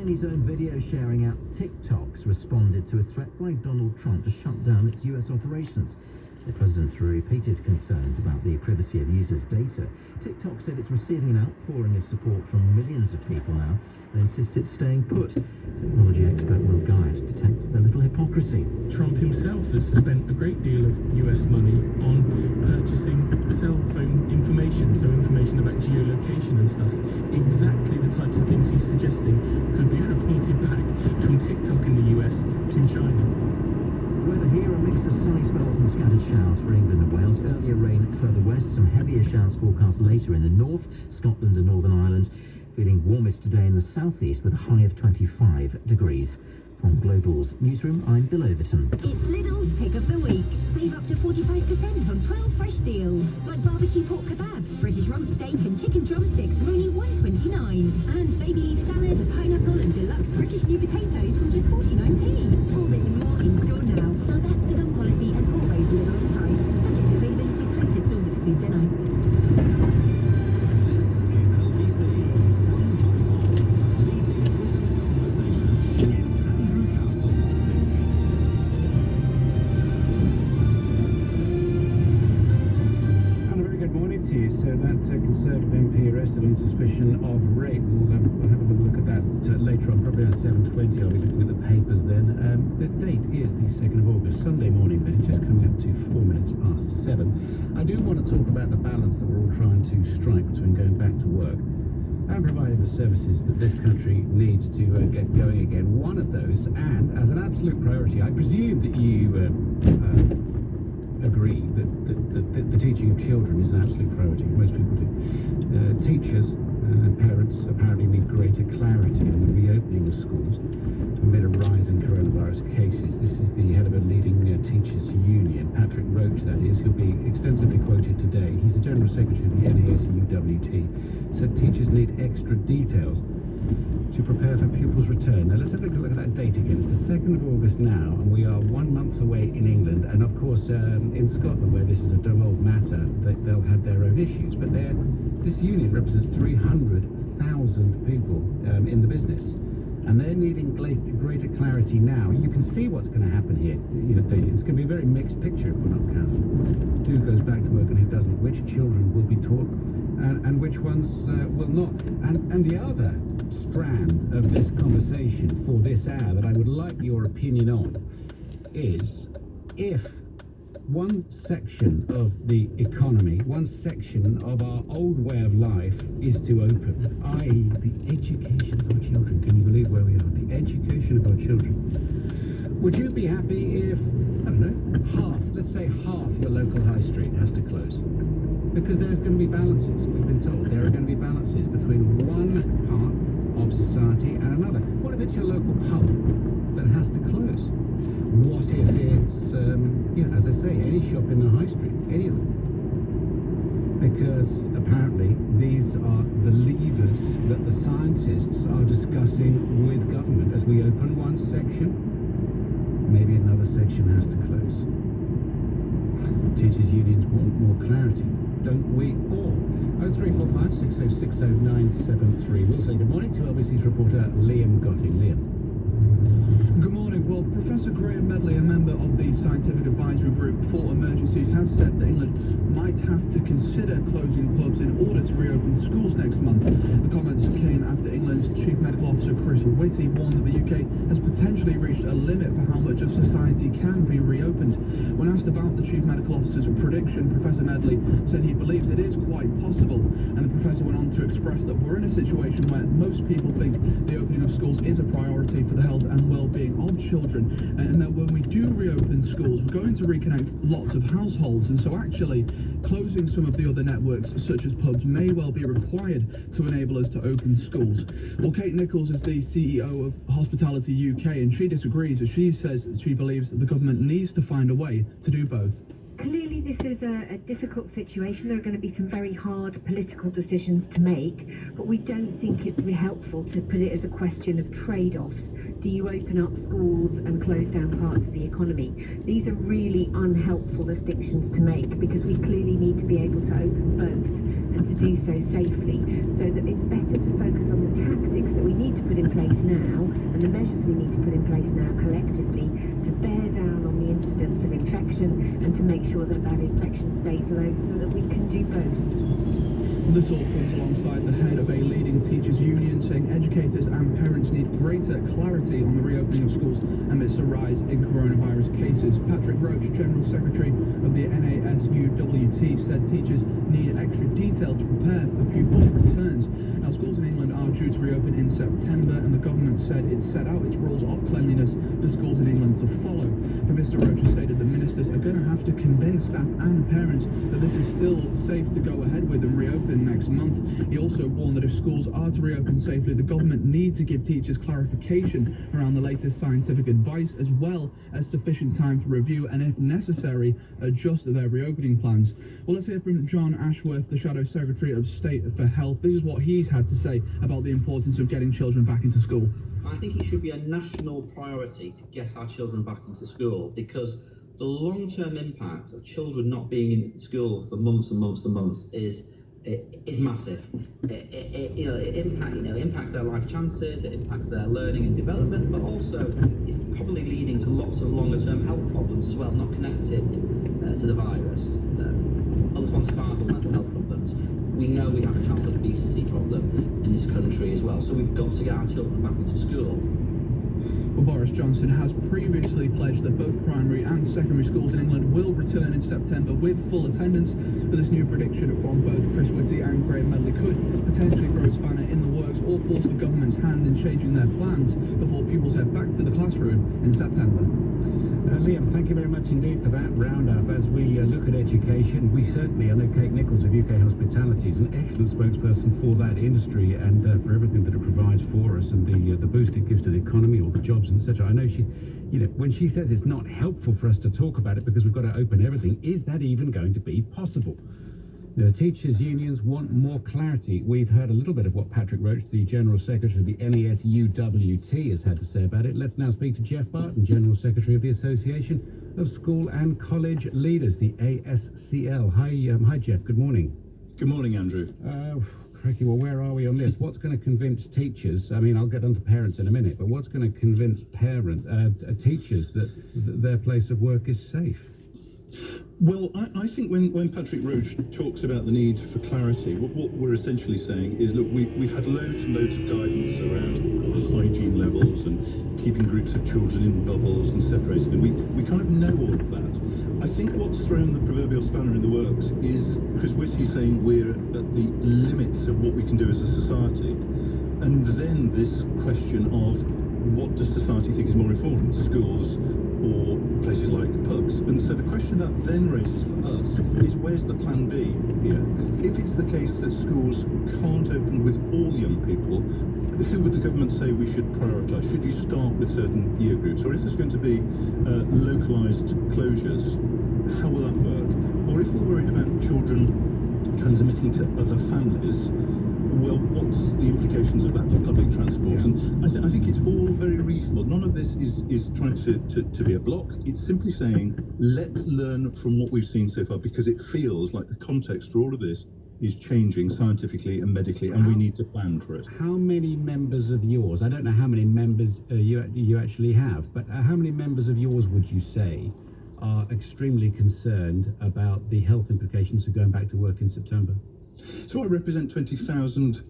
Chinese owned video sharing app TikTok's responded to a threat by Donald Trump to shut down its US operations. The president's repeated concerns about the privacy of users' data. TikTok said it's receiving an outpouring of support from millions of people now and insists it's staying put. Technology expert Will Guide detects a little hypocrisy. Trump himself has spent a great deal of US money on purchasing cell phone information, so information about geolocation and stuff. Exactly the types of things he's suggesting could be reported back from TikTok in the US to China. Weather here, a mix of sunny spells and scattered showers for England and Wales. Earlier rain further west, some heavier showers forecast later in the north, Scotland and Northern Ireland. Feeling warmest today in the southeast with a high of 25 degrees. From Global's newsroom, I'm Bill Overton. It's Lidl's pick of the week. Save up to 45% on 12 fresh deals. Like barbecue pork kebabs, British rump steak and chicken drumsticks from only $1.29. And baby leaf salad, a pineapple and deluxe British new potatoes from just 49p. All this and more in store now. Now that's big on quality and always Lidl on price. Subject to availability, selected stores excludes NI. So that Conservative MP arrested on suspicion of rape. We'll have a little look at that later on, probably at 7:20. I'll be looking at the papers then. The date is the 2nd of August, Sunday morning then, just coming up to 4 minutes past 7. I do want to talk about the balance that we're all trying to strike between going back to work and providing the services that this country needs to get going again. One of those, and as an absolute priority, I presume that you agree that the teaching of children is an absolute priority. Most people do. Teachers and parents apparently need greater clarity on the reopening of schools amid a rise in coronavirus cases. This is the head of a leading teachers union, Patrick Roach, that is, who'll be extensively quoted today. He's the General Secretary of the NASUWT, said teachers need extra details to prepare for pupils' return. Now let's have a look at that date again. It's the 2nd of August now, and we are 1 month away in England, and of course in Scotland, where this is a devolved matter, they'll have their own issues, but this union represents 300,000 people in the business, and they're needing greater clarity now. You can see what's going to happen here. It's going to be a very mixed picture if we're not careful. Who goes back to work and who doesn't, which children will be taught and which ones will not. And the other strand of this conversation for this hour that I would like your opinion on is, if one section of the economy, one section of our old way of life is to open, i.e. the education of our children. Can you believe where we are? The education of our children. Would you be happy if, I don't know, let's say half your local high street has to close? Because there's going to be balances, we've been told. There are going to be balances between one part of society and another. What if it's your local pub that has to close? What if it's, as I say, any shop in the high street, any of them? Because apparently these are the levers that the scientists are discussing with government. As we open one section, maybe another section has to close. Teachers' unions want more clarity, don't we all? 0345 6060 973. We'll say good morning to LBC's reporter Liam Gotting. Liam. Good morning. Well, Professor Graham Medley, a member of the Scientific Advisory Group for Emergencies, has said that England might have to consider closing pubs in order to reopen schools next month. The comments came after England's Chief Medical Officer Chris Whitty warned that the UK has potentially reached a limit for how much of society can be reopened. When asked about the Chief Medical Officer's prediction, Professor Medley said he believes it is quite possible, and the professor went on to express that we're in a situation where most people think the opening of schools is a priority for the health and well-being of children, and that when we do reopen schools, we're going to reconnect lots of households, and so actually closing some of the other networks such as pubs may well be required to enable us to open schools. Well, Kate Nichols is the CEO of Hospitality UK, and she disagrees, as she says she believes the government needs to find a way to do both. Clearly this is a difficult situation. There are going to be some very hard political decisions to make, but we don't think it's helpful to put it as a question of trade-offs. Do you open up schools and close down parts of the economy? These are really unhelpful distinctions to make, because we clearly need to be able to open both and to do so safely. So that it's better to focus on the tactics that we need to put in place now and the measures we need to put in place now collectively to bear down on the incidence of infection and to make sure that that infection stays low so that we can do both. This all comes alongside the head of a leading teachers' union saying educators and parents need greater clarity on the reopening of schools amidst a rise in coronavirus cases. Patrick Roach, General Secretary of the NASUWT, said teachers need extra detail to prepare for pupils' returns. Now, schools in England are due to reopen in September, and the government said it set out its rules of cleanliness for schools in England to follow. But Mr. Roach has stated the ministers are going to have to convince staff and parents that this is still safe to go ahead with and reopen next month. He also warned that if schools are to reopen safely, the government need to give teachers clarification around the latest scientific advice, as well as sufficient time to review and, if necessary, adjust their reopening plans. Well, let's hear from John Ashworth, the Shadow Secretary of State for Health. This is what he's had to say about the importance of getting children back into school. I think it should be a national priority to get our children back into school, because the long-term impact of children not being in school for months and months and months is massive. It impacts their life chances, it impacts their learning and development, but also it's probably leading to lots of longer-term health problems as well, not connected to the virus. Unquantifiable mental health problems. We know we have a child obesity problem in this country as well, so we've got to get our children back into school. Well, Boris Johnson has previously pledged that both primary and secondary schools in England will return in September with full attendance, but this new prediction from both Chris Whitty and Graham Medley could potentially throw a spanner in the works or force the government's hand in changing their plans before pupils head back to the classroom in September. Liam, thank you very much indeed for that roundup. As we look at education, we certainly, I know Kate Nichols of UK Hospitality is an excellent spokesperson for that industry and for everything that it provides for us and the boost it gives to the economy, all the jobs, etc. I know she, when she says it's not helpful for us to talk about it because we've got to open everything, is that even going to be possible? The teachers' unions want more clarity. We've heard a little bit of what Patrick Roach, the General Secretary of the NASUWT, has had to say about it. Let's now speak to Jeff Barton, General Secretary of the Association of School and College Leaders, the ASCL. Hi, Jeff. Good morning. Good morning, Andrew. Crikey, well, where are we on this? What's going to convince teachers? I mean, I'll get on to parents in a minute, but what's going to convince teachers that their place of work is safe? Well, I think when Patrick Roach talks about the need for clarity, what we're essentially saying is, look, we've had loads and loads of guidance around hygiene levels and keeping groups of children in bubbles and separating them. We kind of know all of that. I think what's thrown the proverbial spanner in the works is Chris Whitty saying we're at the limits of what we can do as a society. And then this question of what does society think is more important, schools or places like pubs? And so the question that then raises for us is, where's the plan B here? If it's the case that schools can't open with all young people, who would the government say we should prioritise? Should you start with certain year groups? Or if there's going to be localised closures, how will that work? Or if we're worried about children transmitting to other families, well, what's the implications of that for public transport? Yeah. And I think it's all very reasonable. None of this is trying to be a block. It's simply saying, let's learn from what we've seen so far, because it feels like the context for all of this is changing scientifically and medically, and we need to plan for it. How many members of yours, I don't know how many members you actually have, but how many members of yours would you say are extremely concerned about the health implications of going back to work in September? So I represent 20,000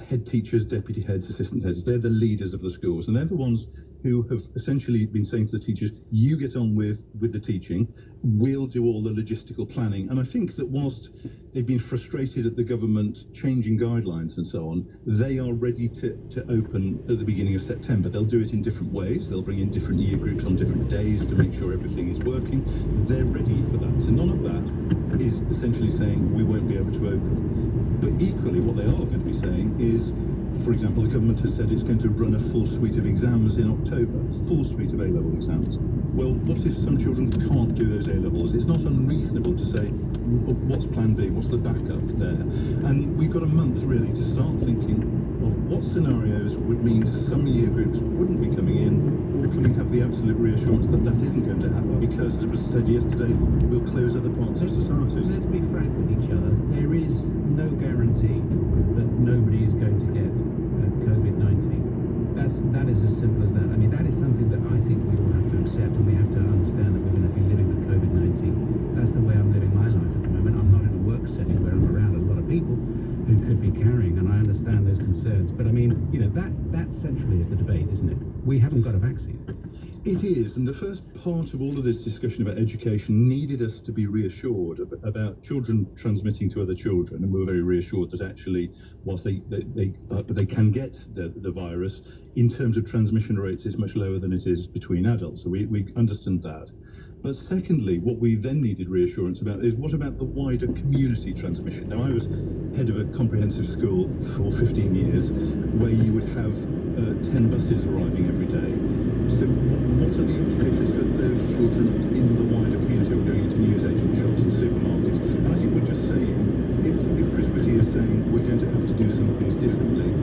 head teachers, deputy heads, assistant heads. They're the leaders of the schools, and they're the ones who have essentially been saying to the teachers, you get on with the teaching, we'll do all the logistical planning. And I think that whilst they've been frustrated at the government changing guidelines and so on, they are ready to open at the beginning of September. They'll do it in different ways. They'll bring in different year groups on different days to make sure everything is working. They're ready for that. So none of that is essentially saying we won't be able to open. But equally, what they are going to be saying is, For example, the government has said it's going to run a full suite of exams in October, full suite of A-level exams. Well, what if some children can't do those A-levels? It's not unreasonable to say, what's plan B, what's the backup there? And we've got a month really to start thinking of what scenarios would mean some year groups wouldn't be coming in, or can we have the absolute reassurance that that isn't going to happen because, as was said yesterday, we'll close other parts of society. Let's be frank with each other. There is no guarantee that nobody is going to get COVID-19. That is as simple as that. I mean, that is something that I think we all have to accept, and we have to understand that we're going to be living with COVID-19. That's the way I'm living my life at the moment. I'm not in a work setting where I'm around a lot of people who could be carrying, and I understand those concerns. But I mean, you know, that centrally is the debate, isn't it? We haven't got a vaccine. It is, and the first part of all of this discussion about education needed us to be reassured about children transmitting to other children, and we were very reassured that actually, whilst they can get the virus, in terms of transmission rates, it's much lower than it is between adults. So we understand that. But secondly, what we then needed reassurance about is what about the wider community transmission? Now, I was head of a comprehensive school for 15 years, where you would have 10 buses arriving every day. So what are the implications for those children in the wider community who are going into newsagent shops and supermarkets? And I think we're just saying, if Chris Whitty is saying we're going to have to do some things differently,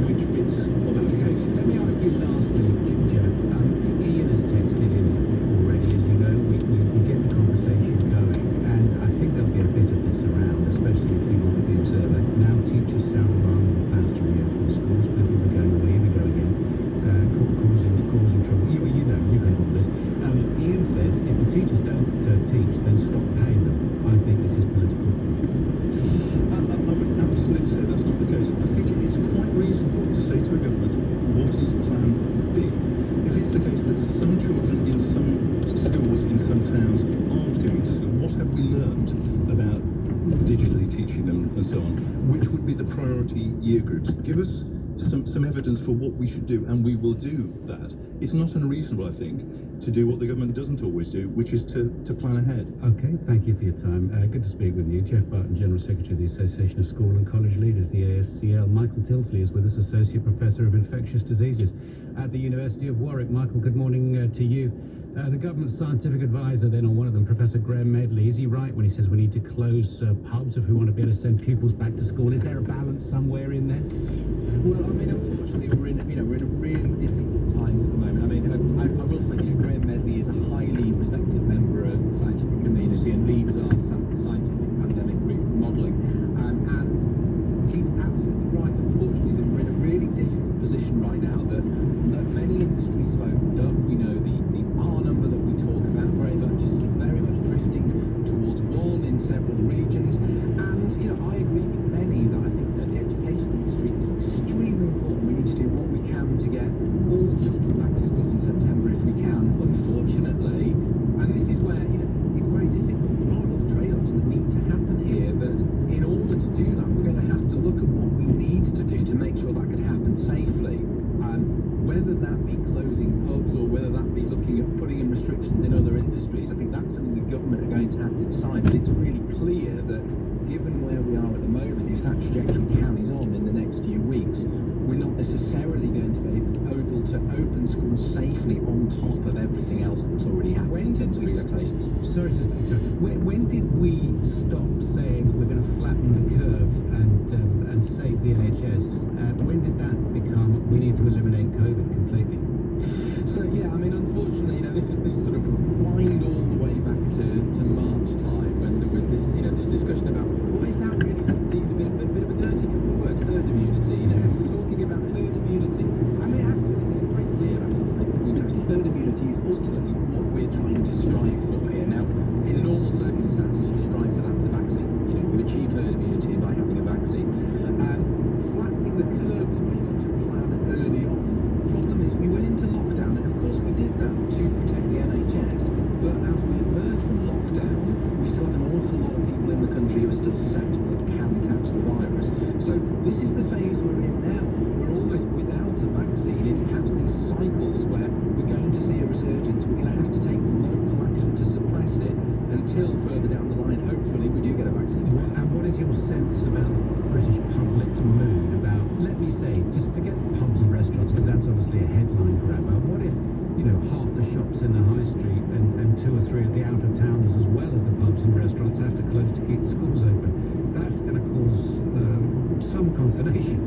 which bits of education? Let me ask you lastly, Jeff. Ian has texted in already. As you know, we get the conversation going, and I think there'll be a bit of this around, especially if you look at the Observer. Now teachers sound alarm on plans to reopen schools. People are going away, we go again, causing trouble. You know, you've heard all this. Ian says if the teachers don't teach, then stop paying them. I think this is political. I would absolutely say that's not the case. I think it's quite reasonable to say to a government, what is plan B? If it's the case that some children in some schools, in some towns, aren't going to school, what have we learned about digitally teaching them and so on? Which would be the priority year groups? Give us some evidence for what we should do, and we will do that. It's not unreasonable, I think, to do what the government doesn't always do, which is to plan ahead. Okay, thank you for your time. Good to speak with you. Jeff Barton, General Secretary of the Association of School and College Leaders, the ASCL. Michael Tilsley is with us, Associate Professor of Infectious Diseases at the University of Warwick. Michael, good morning to you. The government's scientific advisor then, or one of them, Professor Graham Medley, is he right when he says we need to close pubs if we want to be able to send pupils back to school? Is there a balance somewhere in there? Well, I mean, unfortunately, we're in a really difficult times at the moment. I mean, I will say, Graham Medley is a highly respected member of the scientific community and leads our scientific pandemic group for modelling. And he's absolutely right, unfortunately, that we're in a really difficult position right now, that many industries have opened up. We know the R number that we talk about very much is very much drifting towards 1 in several regions. And, I agree with many that I think that the education industry is extremely important. We need to do what we can to get all children back to school in September if we can. Unfortunately, and this is where, it's very difficult, there are a lot of trade-offs that need to happen here, that in order to do that, we're going to have to look at what we need to do to make sure that can happen safely. Whether that be closing pubs or whether that be looking at putting in restrictions in other industries, I think that's something the government are going to have to decide. But it's really clear that given where we are at the moment, if that trajectory carries on in the next few weeks, we're not necessarily going to be able to open schools safely on top of everything else that's already happening in terms of relaxations. Sorry, Sister. When did we stop saying we're going to flatten the curve and save the NHS? When did that become we need to eliminate COVID completely? So yeah, I mean, unfortunately, this is sort of wind all the way back to March time when there was this discussion about what is now really sort of a bit of a dirty couple of words, herd immunity. Yes. We're talking about herd immunity. I mean, actually, it's very clear actually to make the point. Actually, herd immunity is ultimately what we're trying to strive for here. Now, in normal circumstances, you strive for that with a vaccine. You achieve herd immunity by having a vaccine. Flattening the curve is very much a plan early on. The problem is we went into lockdown, and of course we did that to protect the NHS. But as we emerge from lockdown, we still have an awful lot of people in the country who are still susceptible and can catch the virus. So this is the phase we're in now. We're almost without a vaccine in perhaps these cycles where we're going to see a resurgence. We're going to have to take local action to suppress it until further down the line, hopefully, we do get a vaccine. And what is your sense about the British public's mood about, let me say, just forget pubs and restaurants, because that's obviously a headline grabber. What if, half the shops in the high street and 2 or 3 of the out of towners, as well as the pubs and restaurants, have to close to keep the schools open? That's going to cause some consternation.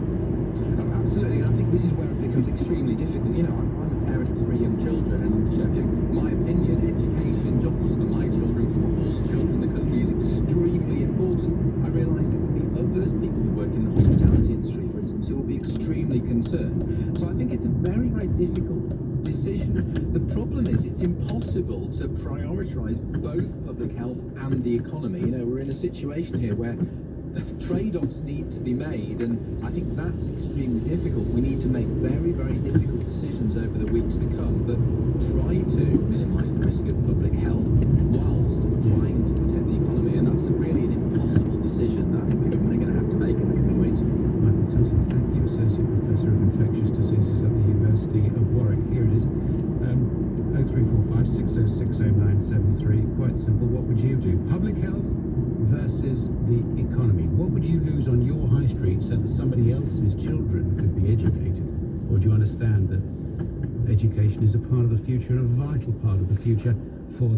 Oh, absolutely, and I think this is where it becomes extremely difficult. I'm a parent of 3 young children, and in my opinion, education, jobs for my children, for all children in the country, is extremely important. I realise there will be others, people who work in the hospitality industry, for instance, who will be extremely concerned. So I think it's a very, very difficult decision. The problem is it's impossible to prioritise both public health and the economy. We're in a situation here where trade-offs need to be made, and I think that's extremely difficult. We need to make very, very difficult decisions over the weeks to come that try to minimise the risk of public health whilst trying to protect the economy, and that's really an impossible decision that I think the government are going to have to make in the coming weeks. Michael Tilson, thank you, Associate Professor of Infectious Diseases at the University of Warwick. Here it is. 0345 606 0973. Quite simple. What would you do? Public health versus the economy. What would you lose on your high street so that somebody else's children could be educated? Or do you understand that education is a part of the future and a vital part of the future for